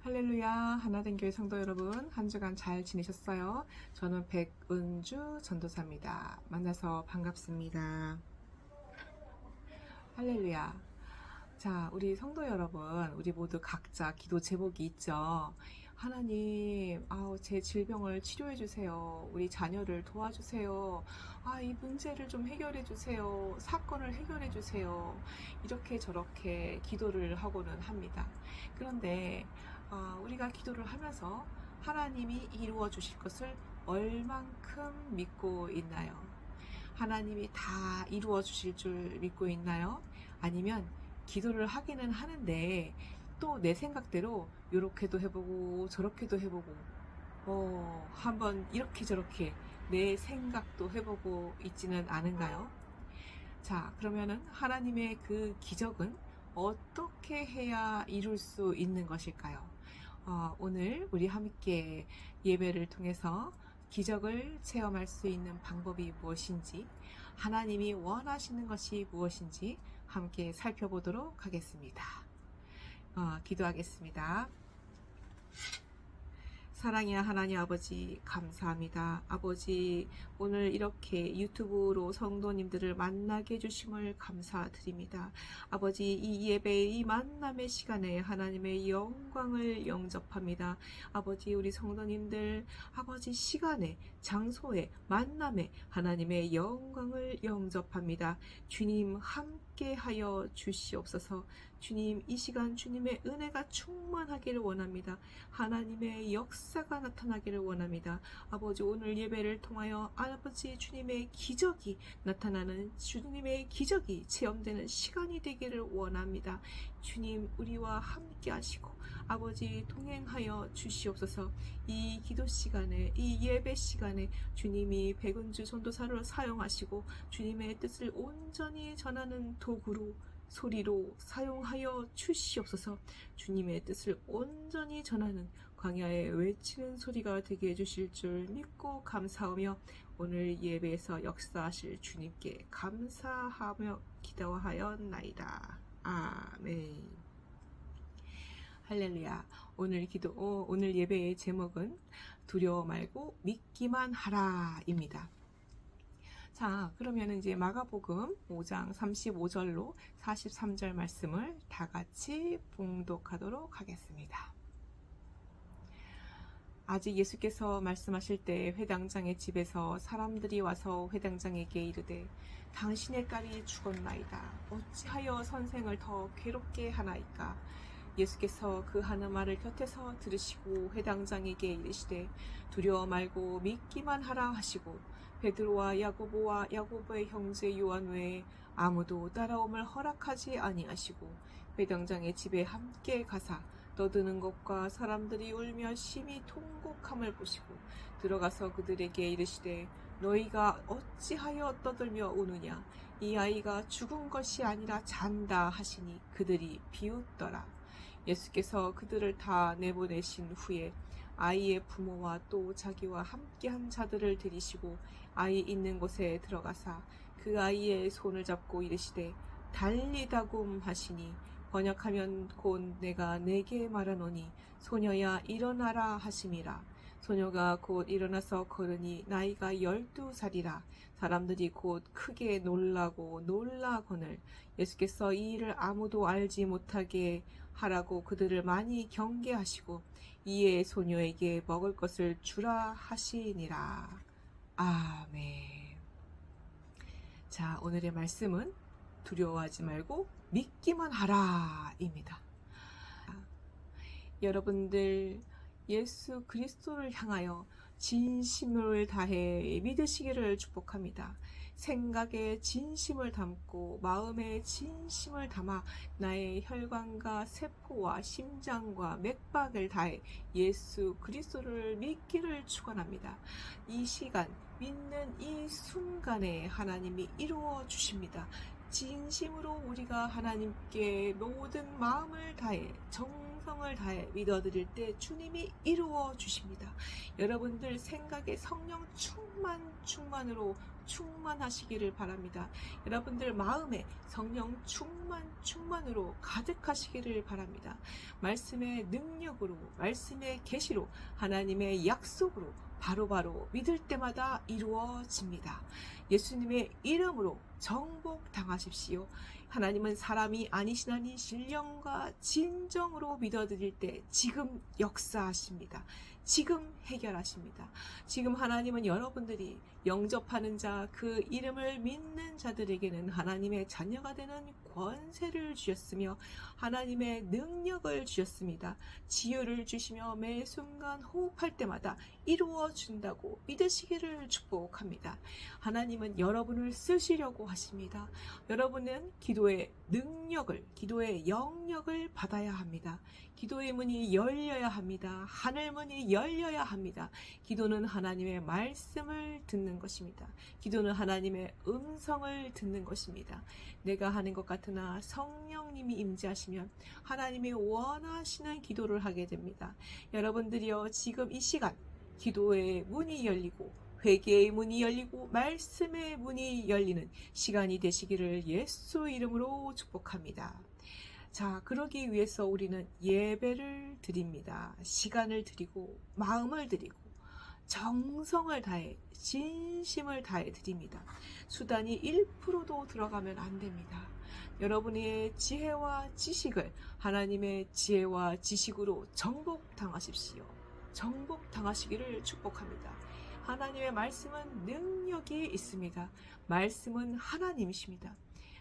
할렐루야. 하나된 교회 성도 여러분, 한 주간 잘 지내셨어요? 저는 백은주 전도사입니다. 만나서 반갑습니다. 할렐루야. 자, 우리 성도 여러분, 우리 모두 각자 기도 제목이 있죠. 하나님, 제 질병을 치료해 주세요. 우리 자녀를 도와주세요. 이 문제를 좀 해결해 주세요. 사건을 해결해 주세요. 이렇게 저렇게 기도를 하고는 합니다. 그런데 우리가 기도를 하면서 하나님이 이루어 주실 것을 얼만큼 믿고 있나요? 하나님이 다 이루어 주실 줄 믿고 있나요? 아니면 기도를 하기는 하는데 또 내 생각대로 이렇게도 해보고 저렇게도 해보고 한번 이렇게 저렇게 내 생각도 해보고 있지는 않은가요? 자, 그러면은 하나님의 그 기적은 어떻게 해야 이룰 수 있는 것일까요? 오늘 우리 함께 예배를 통해서 기적을 체험할 수 있는 방법이 무엇인지, 하나님이 원하시는 것이 무엇인지 함께 살펴보도록 하겠습니다. 기도하겠습니다. 사랑의 하나님 아버지, 감사합니다. 아버지, 오늘 이렇게 유튜브로 성도님들을 만나게 해주심을 감사드립니다. 아버지, 이 예배의 이 만남의 시간에 하나님의 영광을 영접합니다. 아버지, 우리 성도님들, 아버지 시간에, 장소에, 만남에 하나님의 영광을 영접합니다. 주님 함께 하여 주시옵소서. 주님, 이 시간 주님의 은혜가 충만하기를 원합니다. 하나님의 역사가 나타나기를 원합니다. 아버지, 오늘 예배를 통하여 아버지 주님의 기적이 나타나는, 주님의 기적이 체험되는 시간이 되기를 원합니다. 주님, 우리와 함께 하시고 아버지 동행하여 주시옵소서. 이 기도 시간에, 이 예배 시간에 주님이 백은주 전도사를 사용하시고 주님의 뜻을 온전히 전하는 도구로, 소리로 사용하여 주시옵소서. 주님의 뜻을 온전히 전하는 광야에 외치는 소리가 되게 해주실 줄 믿고 감사하며 오늘 예배에서 역사하실 주님께 감사하며 기도하였나이다. 아멘. 할렐루야. 오늘 예배의 제목은 두려워 말고 믿기만 하라입니다. 자, 그러면 이제 마가복음 5장 35절로 43절 말씀을 다 같이 봉독하도록 하겠습니다. 아직 예수께서 말씀하실 때 회당장의 집에서 사람들이 와서 회당장에게 이르되 당신의 딸이 죽었나이다. 어찌하여 선생을 더 괴롭게 하나이까? 예수께서 그 하는 말을 곁에서 들으시고 회당장에게 이르시되 두려워 말고 믿기만 하라 하시고 베드로와 야고보와 야고보의 형제 요한 외에 아무도 따라옴을 허락하지 아니하시고 회당장의 집에 함께 가사 떠드는 것과 사람들이 울며 심히 통곡함을 보시고 들어가서 그들에게 이르시되 너희가 어찌하여 떠들며 우느냐? 이 아이가 죽은 것이 아니라 잔다 하시니 그들이 비웃더라. 예수께서 그들을 다 내보내신 후에 아이의 부모와 또 자기와 함께한 자들을 데리시고 아이 있는 곳에 들어가사 그 아이의 손을 잡고 이르시되 달리다굼 하시니 번역하면 곧 내가 네게 말하노니 소녀야 일어나라 하심이라. 소녀가 곧 일어나서 걸으니 나이가 12살이라. 사람들이 곧 크게 놀라고 놀라거늘 예수께서 이 일을 아무도 알지 못하게 하라고 그들을 많이 경계하시고 이에 소녀에게 먹을 것을 주라 하시니라. 아멘. 자, 오늘의 말씀은 두려워하지 말고 믿기만 하라 입니다. 여러분들 예수 그리스도를 향하여 진심을 다해 믿으시기를 축복합니다. 생각에 진심을 담고 마음에 진심을 담아 나의 혈관과 세포와 심장과 맥박을 다해 예수 그리스도를 믿기를 축원합니다. 이 시간 믿는 이 순간에 하나님이 이루어 주십니다. 진심으로 우리가 하나님께 모든 마음을 다해 정성을 다해 믿어드릴 때 주님이 이루어 주십니다. 여러분들 생각에 성령 충만으로 충만하시기를 바랍니다. 여러분들 마음에 성령 충만으로 가득하시기를 바랍니다. 말씀의 능력으로, 말씀의 계시로, 하나님의 약속으로 바로바로 믿을 때마다 이루어집니다. 예수님의 이름으로 정복당하십시오. 하나님은 사람이 아니시나니 신령과 진정으로 믿어드릴 때 지금 역사하십니다. 지금 해결하십니다. 지금 하나님은 여러분들이 영접하는 자, 그 이름을 믿는 자들에게는 하나님의 자녀가 되는 권세를 주셨으며 하나님의 능력을 주셨습니다. 지혜를 주시며 매 순간 호흡할 때마다 이루어 준다고 믿으시기를 축복합니다. 하나님은 여러분을 쓰시려고 하십니다. 여러분은 기도의 능력을, 기도의 영역을 받아야 합니다. 기도의 문이 열려야 합니다. 하늘 문이 열려야 합니다. 기도는 하나님의 말씀을 듣는 것입니다. 기도는 하나님의 음성을 듣는 것입니다. 내가 하는 것 같으나 성령님이 임재하시면 하나님이 원하시는 기도를 하게 됩니다. 여러분들이요, 지금 이 시간 기도의 문이 열리고 회개의 문이 열리고 말씀의 문이 열리는 시간이 되시기를 예수 이름으로 축복합니다. 자, 그러기 위해서 우리는 예배를 드립니다. 시간을 드리고 마음을 드리고 정성을 다해 진심을 다해 드립니다. 수단이 1%도 들어가면 안 됩니다. 여러분의 지혜와 지식을 하나님의 지혜와 지식으로 정복당하십시오. 정복당하시기를 축복합니다. 하나님의 말씀은 능력이 있습니다. 말씀은 하나님이십니다.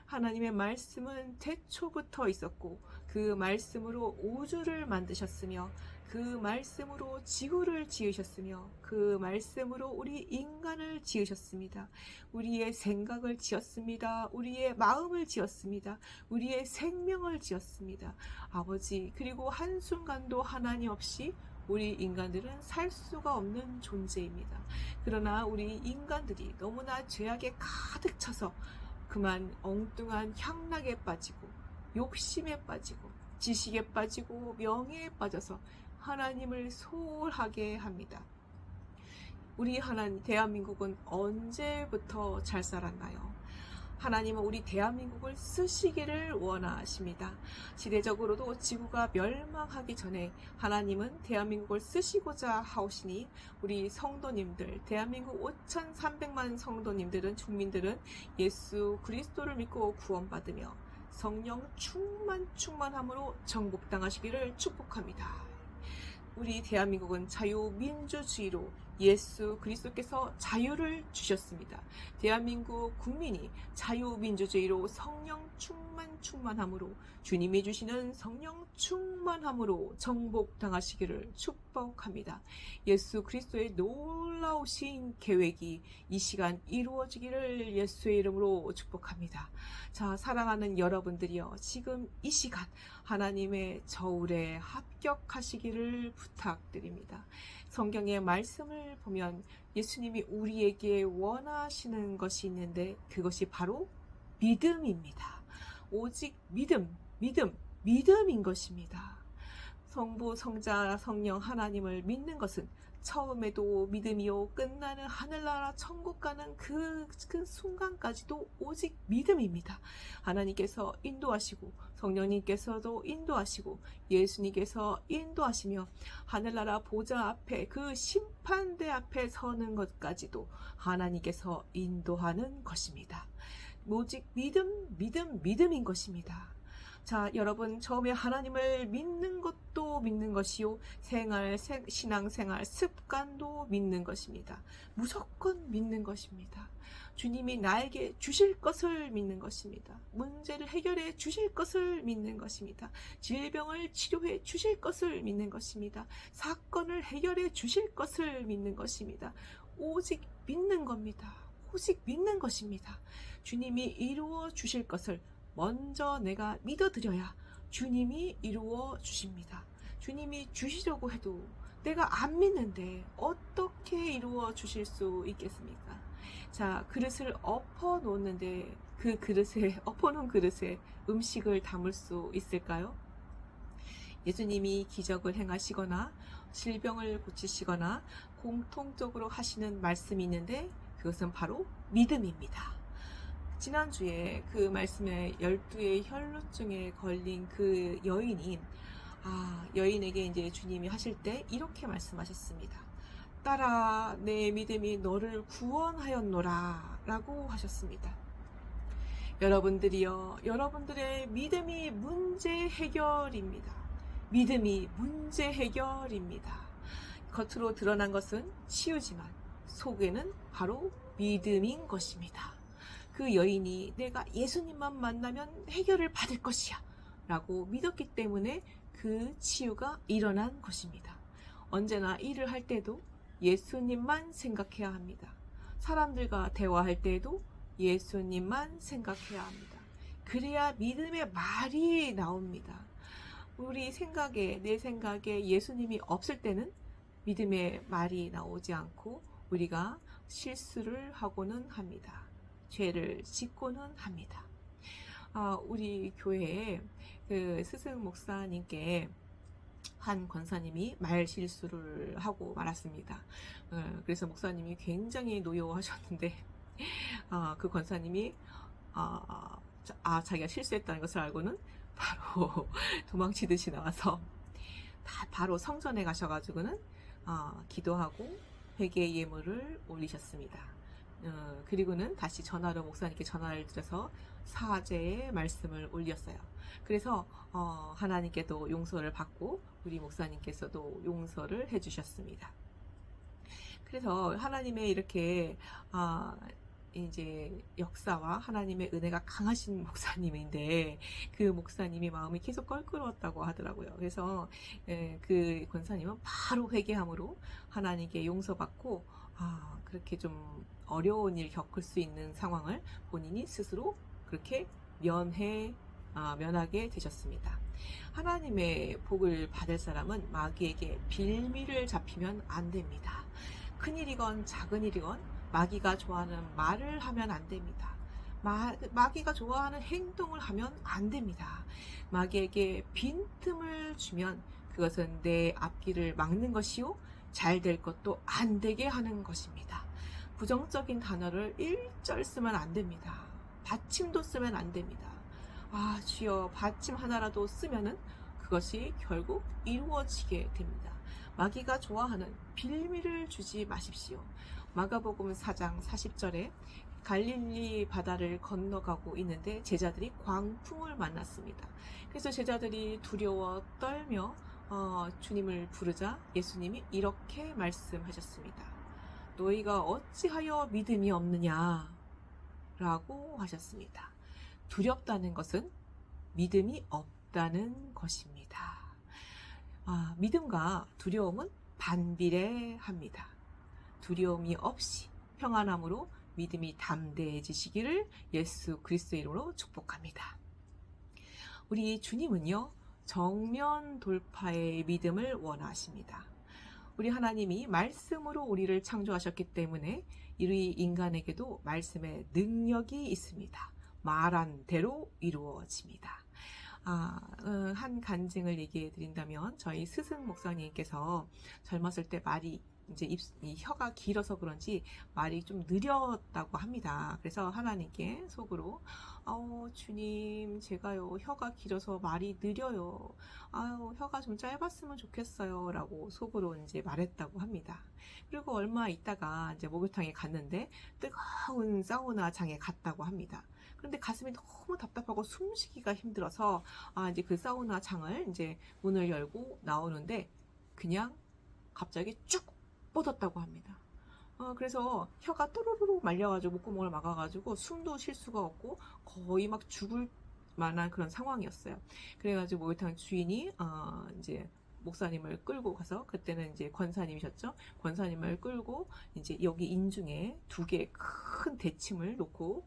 하나님의 말씀은 태초부터 있었고 그 말씀으로 우주를 만드셨으며 그 말씀으로 지구를 지으셨으며 그 말씀으로 우리 인간을 지으셨습니다. 우리의 생각을 지었습니다. 우리의 마음을 지었습니다. 우리의 생명을 지었습니다. 아버지, 그리고 한순간도 하나님 없이 우리 인간들은 살 수가 없는 존재입니다. 그러나 우리 인간들이 너무나 죄악에 가득 차서 그만 엉뚱한 향락에 빠지고 욕심에 빠지고 지식에 빠지고 명예에 빠져서 하나님을 소홀하게 합니다. 우리 하나님 대한민국은 언제부터 잘 살았나요? 하나님은 우리 대한민국을 쓰시기를 원하십니다. 시대적으로도 지구가 멸망하기 전에 하나님은 대한민국을 쓰시고자 하오시니 우리 성도님들, 대한민국 5,300만 성도님들은, 국민들은 예수 그리스도를 믿고 구원받으며 성령 충만함으로 정복당하시기를 축복합니다. 우리 대한민국은 자유민주주의로 예수 그리스도께서 자유를 주셨습니다. 대한민국 국민이 자유민주주의로 성령 충만함으로 주님이 주시는 성령 충만함으로 정복당하시기를 축복합니다. 예수 그리스도의 놀라우신 계획이 이 시간 이루어지기를 예수의 이름으로 축복합니다. 자, 사랑하는 여러분들이여, 지금 이 시간 하나님의 저울에 합격하시기를 부탁드립니다. 성경의 말씀을 보면 예수님이 우리에게 원하시는 것이 있는데 그것이 바로 믿음입니다. 오직 믿음인 것입니다. 성부, 성자, 성령 하나님을 믿는 것은 처음에도 믿음이요 끝나는 하늘나라 천국 가는 그 순간까지도 오직 믿음입니다. 하나님께서 인도하시고 성령님께서도 인도하시고 예수님께서 인도하시며 하늘나라 보좌 앞에 그 심판대 앞에 서는 것까지도 하나님께서 인도하는 것입니다. 오직 믿음인 것입니다. 자, 여러분, 처음에 하나님을 믿는 것도 믿는 것이요, 신앙생활 습관도 믿는 것입니다. 무조건 믿는 것입니다. 주님이 나에게 주실 것을 믿는 것입니다. 문제를 해결해 주실 것을 믿는 것입니다. 질병을 치료해 주실 것을 믿는 것입니다. 사건을 해결해 주실 것을 믿는 것입니다. 오직 믿는 겁니다. 오직 믿는 것입니다. 주님이 이루어 주실 것을 먼저 내가 믿어드려야 주님이 이루어 주십니다. 주님이 주시려고 해도 내가 안 믿는데 어떻게 이루어 주실 수 있겠습니까? 자, 그릇을 엎어놓는데 그 그릇에, 엎어놓은 그릇에 음식을 담을 수 있을까요? 예수님이 기적을 행하시거나 질병을 고치시거나 공통적으로 하시는 말씀이 있는데 그것은 바로 믿음입니다. 지난주에 그 말씀에 12의 혈루증에 걸린 그 여인이 여인에게 이제 주님이 하실 때 이렇게 말씀하셨습니다. 딸아, 내 믿음이 너를 구원하였노라 라고 하셨습니다. 여러분들이요, 여러분들의 믿음이 문제 해결입니다. 믿음이 문제 해결입니다. 겉으로 드러난 것은 치유지만 속에는 바로 믿음인 것입니다. 그 여인이 내가 예수님만 만나면 해결을 받을 것이야 라고 믿었기 때문에 그 치유가 일어난 것입니다. 언제나 일을 할 때도 예수님만 생각해야 합니다. 사람들과 대화할 때도 예수님만 생각해야 합니다. 그래야 믿음의 말이 나옵니다. 우리 생각에, 내 생각에 예수님이 없을 때는 믿음의 말이 나오지 않고 우리가 실수를 하고는 합니다. 죄를 짓고는 합니다. 우리 교회에 그 스승 목사님께 한 권사님이 말 실수를 하고 말았습니다. 그래서 목사님이 굉장히 노여워하셨는데 그 권사님이 자기가 실수했다는 것을 알고는 바로 도망치듯이 나와서 바로 성전에 가셔가지고는 기도하고 회개의 예물을 올리셨습니다. 그리고는 다시 전화로 목사님께 전화를 드려서 사죄의 말씀을 올렸어요. 그래서 하나님께도 용서를 받고 우리 목사님께서도 용서를 해주셨습니다. 그래서 하나님의 이렇게 이제 역사와 하나님의 은혜가 강하신 목사님인데 그 목사님이 마음이 계속 껄끄러웠다고 하더라고요. 그래서 그 권사님은 바로 회개함으로 하나님께 용서받고 그렇게 좀 어려운 일 겪을 수 있는 상황을 본인이 스스로 그렇게 면하게 되셨습니다. 하나님의 복을 받을 사람은 마귀에게 빌미를 잡히면 안 됩니다. 큰일이건 작은 일이건 마귀가 좋아하는 말을 하면 안 됩니다. 마귀가 좋아하는 행동을 하면 안 됩니다. 마귀에게 빈틈을 주면 그것은 내 앞길을 막는 것이요 잘 될 것도 안 되게 하는 것입니다. 부정적인 단어를 일절 쓰면 안 됩니다. 받침도 쓰면 안 됩니다. 주여, 받침 하나라도 쓰면은 그것이 결국 이루어지게 됩니다. 마귀가 좋아하는 빌미를 주지 마십시오. 마가복음 4장 40절에 갈릴리 바다를 건너가고 있는데 제자들이 광풍을 만났습니다. 그래서 제자들이 두려워 떨며 주님을 부르자 예수님이 이렇게 말씀하셨습니다. 너희가 어찌하여 믿음이 없느냐 라고 하셨습니다. 두렵다는 것은 믿음이 없다는 것입니다. 믿음과 두려움은 반비례합니다. 두려움이 없이 평안함으로 믿음이 담대해지시기를 예수 그리스도의 이름으로 축복합니다. 우리 주님은요, 정면 돌파의 믿음을 원하십니다. 우리 하나님이 말씀으로 우리를 창조하셨기 때문에 이 인간에게도 말씀의 능력이 있습니다. 말한 대로 이루어집니다. 한 간증을 얘기해 드린다면 저희 스승 목사님께서 젊었을 때 말이 이제 이 혀가 길어서 그런지 말이 좀 느렸다고 합니다. 그래서 하나님께 속으로 주님, 제가요 혀가 길어서 말이 느려요. 혀가 좀 짧았으면 좋겠어요 라고 속으로 이제 말했다고 합니다. 그리고 얼마 있다가 이제 목욕탕에 갔는데 뜨거운 사우나장에 갔다고 합니다. 그런데 가슴이 너무 답답하고 숨쉬기가 힘들어서 이제 그 사우나장을 이제 문을 열고 나오는데 그냥 갑자기 쭉 뻗었다고 합니다. 그래서 혀가 또르르 말려가지고 목구멍을 막아가지고 숨도 쉴 수가 없고 거의 막 죽을 만한 그런 상황이었어요. 그래가지고 목욕탕 주인이 이제 목사님을 끌고 가서, 그때는 이제 권사님이셨죠. 권사님을 끌고 이제 여기 인중에 2개의 큰 대침을 놓고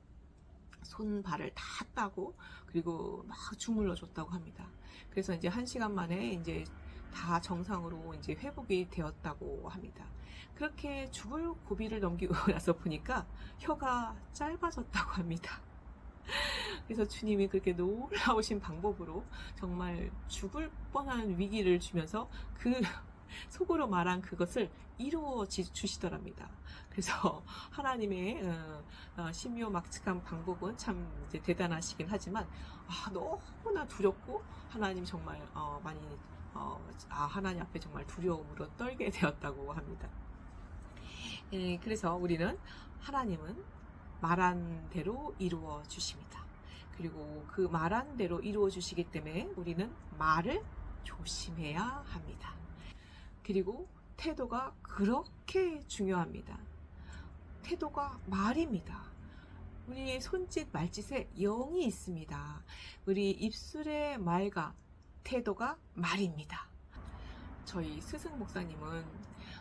손발을 다 따고 그리고 막 주물러 줬다고 합니다. 그래서 이제 1시간 만에 이제 다 정상으로 이제 회복이 되었다고 합니다. 그렇게 죽을 고비를 넘기고 나서 보니까 혀가 짧아졌다고 합니다. 그래서 주님이 그렇게 놀라우신 방법으로 정말 죽을 뻔한 위기를 주면서 그 속으로 말한 그것을 이루어 주시더랍니다. 그래서 하나님의 신묘막측한 방법은 참 이제 대단하시긴 하지만 너무나 두렵고 하나님 정말 많이 하나님 앞에 정말 두려움으로 떨게 되었다고 합니다. 그래서 우리는 하나님은 말한 대로 이루어 주십니다. 그리고 그 말한 대로 이루어 주시기 때문에 우리는 말을 조심해야 합니다. 그리고 태도가 그렇게 중요합니다. 태도가 말입니다. 우리의 손짓 말짓에 영이 있습니다. 우리 입술의 말과 태도가 말입니다. 저희 스승 목사님은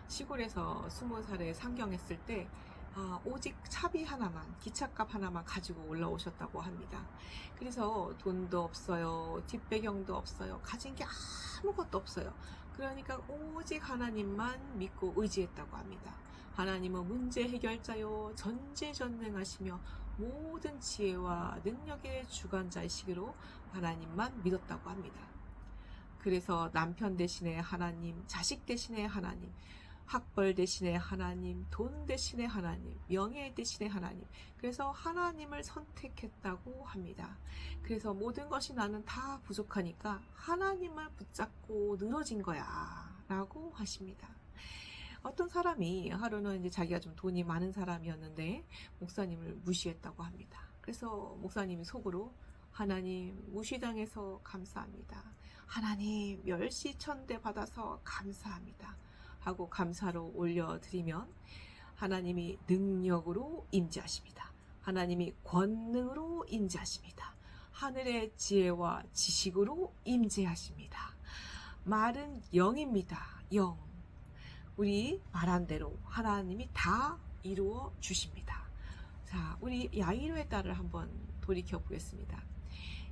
시골에서 20살에 상경했을 때 오직 차비 하나만, 기차값 하나만 가지고 올라오셨다고 합니다. 그래서 돈도 없어요, 뒷배경도 없어요, 가진 게 아무것도 없어요. 그러니까 오직 하나님만 믿고 의지했다고 합니다. 하나님은 문제 해결자요 전지전능하시며 모든 지혜와 능력의 주관자이시기로 하나님만 믿었다고 합니다. 그래서 남편 대신에 하나님, 자식 대신에 하나님, 학벌 대신에 하나님, 돈 대신에 하나님, 명예 대신에 하나님, 그래서 하나님을 선택했다고 합니다. 그래서 모든 것이 나는 다 부족하니까 하나님을 붙잡고 늘어진 거야 라고 하십니다. 어떤 사람이 하루는 이제 자기가 좀 돈이 많은 사람이었는데 목사님을 무시했다고 합니다. 그래서 목사님이 속으로 하나님 무시당해서 감사합니다. 하나님 멸시천대 받아서 감사합니다. 하고 감사로 올려드리면 하나님이 능력으로 임재하십니다. 하나님이 권능으로 임재하십니다. 하늘의 지혜와 지식으로 임재하십니다. 말은 영입니다. 영. 우리 말한 대로 하나님이 다 이루어 주십니다. 자, 우리 야이로의 딸을 한번 돌이켜 보겠습니다.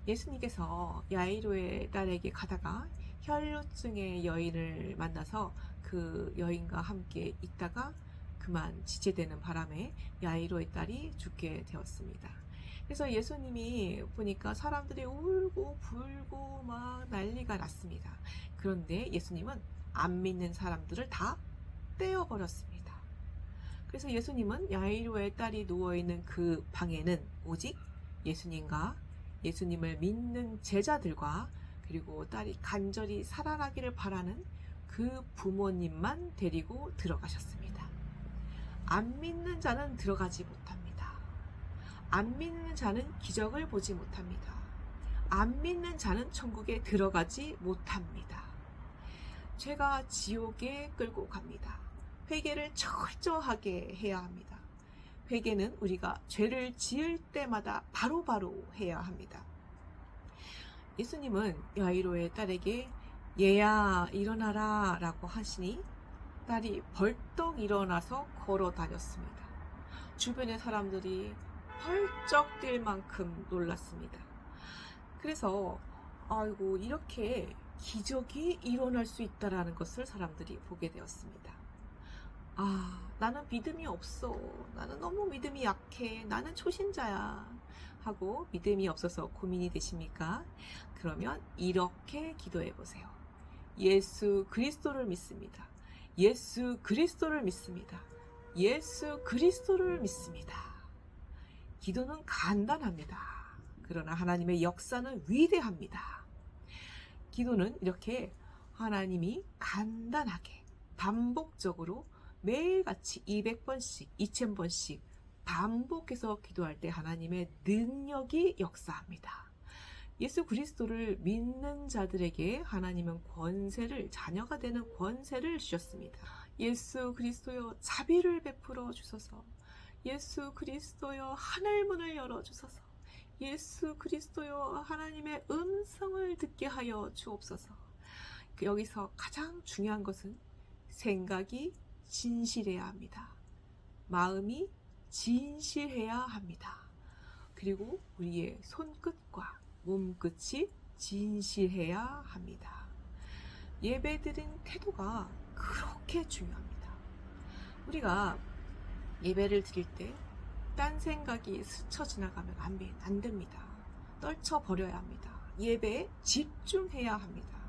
예수님께서 야이로의 딸에게 가다가 혈루증의 여인을 만나서 그 여인과 함께 있다가 그만 지체되는 바람에 야이로의 딸이 죽게 되었습니다. 그래서 예수님이 보니까 사람들이 울고 불고 막 난리가 났습니다. 그런데 예수님은 안 믿는 사람들을 다 떼어버렸습니다. 그래서 예수님은 야이로의 딸이 누워있는 그 방에는 오직 예수님과 예수님을 믿는 제자들과 그리고 딸이 간절히 살아나기를 바라는 그 부모님만 데리고 들어가셨습니다. 안 믿는 자는 들어가지 못합니다. 안 믿는 자는 기적을 보지 못합니다. 안 믿는 자는 천국에 들어가지 못합니다. 죄가 지옥에 끌고 갑니다. 회개를 철저하게 해야 합니다. 회개는 우리가 죄를 지을 때마다 바로바로 해야 합니다. 예수님은 야이로의 딸에게 얘야 일어나라 라고 하시니 딸이 벌떡 일어나서 걸어 다녔습니다. 주변의 사람들이 펄쩍 뛸 만큼 놀랐습니다. 그래서 아이고 이렇게 기적이 일어날 수 있다라는 것을 사람들이 보게 되었습니다. 나는 믿음이 없어. 나는 너무 믿음이 약해. 나는 초신자야. 하고 믿음이 없어서 고민이 되십니까? 그러면 이렇게 기도해 보세요. 예수 그리스도를 믿습니다. 예수 그리스도를 믿습니다. 예수 그리스도를 믿습니다. 기도는 간단합니다. 그러나 하나님의 역사는 위대합니다. 기도는 이렇게 하나님이 간단하게 반복적으로 매일같이 200번씩 2000번씩 반복해서 기도할 때 하나님의 능력이 역사합니다. 예수 그리스도를 믿는 자들에게 하나님은 권세를, 자녀가 되는 권세를 주셨습니다. 예수 그리스도여 자비를 베풀어 주소서. 예수 그리스도여 하늘문을 열어 주소서. 예수 그리스도여 하나님의 음성을 듣게 하여 주옵소서. 여기서 가장 중요한 것은 생각이 진실해야 합니다. 마음이 진실해야 합니다. 그리고 우리의 손끝과 몸끝이 진실해야 합니다. 예배드린 태도가 그렇게 중요합니다. 우리가 예배를 드릴 때 딴 생각이 스쳐 지나가면 안 됩니다. 떨쳐버려야 합니다. 예배에 집중해야 합니다.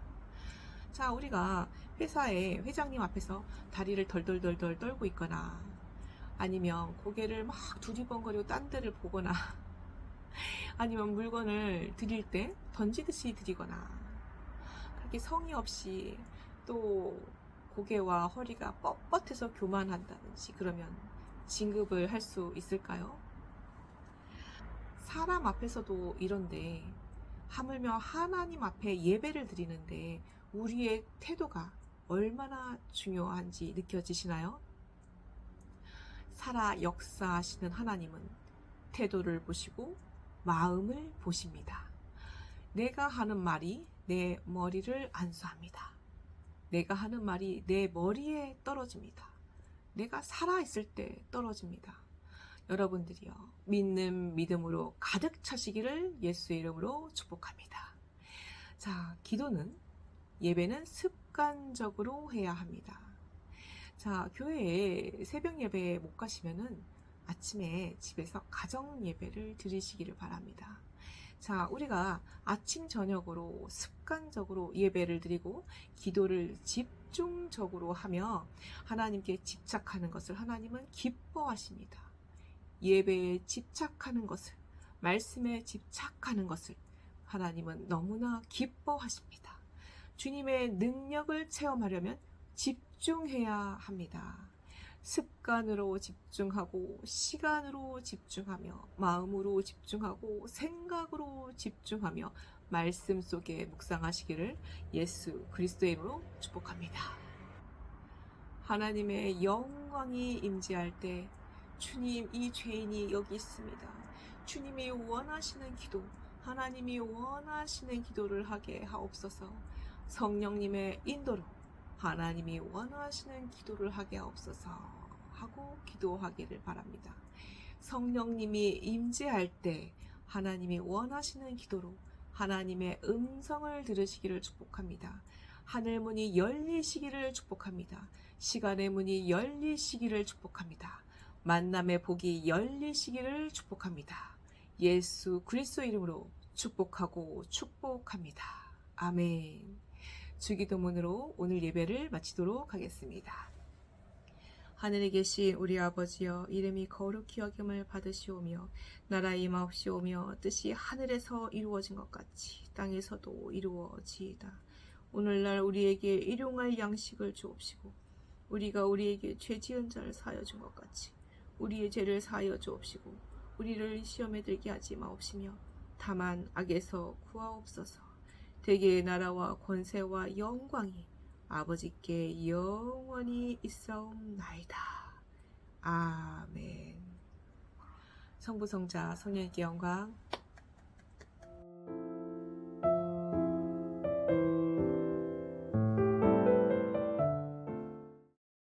자, 우리가 회사에 회장님 앞에서 다리를 덜덜덜덜 떨고 있거나 아니면 고개를 막 두리번거리고 딴 데를 보거나 아니면 물건을 드릴 때 던지듯이 드리거나 그렇게 성의 없이 또 고개와 허리가 뻣뻣해서 교만한다든지 그러면 진급을 할 수 있을까요? 사람 앞에서도 이런데 하물며 하나님 앞에 예배를 드리는데 우리의 태도가 얼마나 중요한지 느껴지시나요? 살아 역사하시는 하나님은 태도를 보시고 마음을 보십니다. 내가 하는 말이 내 머리를 안수합니다. 내가 하는 말이 내 머리에 떨어집니다. 내가 살아있을 때 떨어집니다. 여러분들이요, 믿는 믿음으로 가득 차시기를 예수의 이름으로 축복합니다. 자, 기도는 예배는 습관적으로 해야 합니다. 자, 교회에 새벽 예배에 못 가시면은 아침에 집에서 가정 예배를 드리시기를 바랍니다. 자, 우리가 아침 저녁으로 습관적으로 예배를 드리고 기도를 집중적으로 하며 하나님께 집착하는 것을 하나님은 기뻐하십니다. 예배에 집착하는 것을, 말씀에 집착하는 것을 하나님은 너무나 기뻐하십니다. 주님의 능력을 체험하려면 집중해야 합니다. 습관으로 집중하고 시간으로 집중하며 마음으로 집중하고 생각으로 집중하며 말씀 속에 묵상하시기를 예수 그리스도의 이름으로 축복합니다. 하나님의 영광이 임재할 때 주님, 이 죄인이 여기 있습니다. 주님이 원하시는 기도, 하나님이 원하시는 기도를 하게 하옵소서. 성령님의 인도로 하나님이 원하시는 기도를 하게 하옵소서 하고 기도하기를 바랍니다. 성령님이 임재할 때 하나님이 원하시는 기도로 하나님의 음성을 들으시기를 축복합니다. 하늘 문이 열리시기를 축복합니다. 시간의 문이 열리시기를 축복합니다. 만남의 복이 열리시기를 축복합니다. 예수 그리스도 이름으로 축복하고 축복합니다. 아멘. 주기도문으로 오늘 예배를 마치도록 하겠습니다. 하늘에 계신 우리 아버지여, 이름이 거룩히 여김을 받으시오며 나라의 임하옵시오며 뜻이 하늘에서 이루어진 것 같이 땅에서도 이루어지이다. 오늘날 우리에게 일용할 양식을 주옵시고 우리가 우리에게 죄 지은 자를 사하여 준 것 같이 우리의 죄를 사하여 주옵시고 우리를 시험에 들게 하지 마옵시며 다만 악에서 구하옵소서. 대개의 나라와 권세와 영광이 아버지께 영원히 있사옵나이다. 아멘. 성부 성자 성령님께 영광.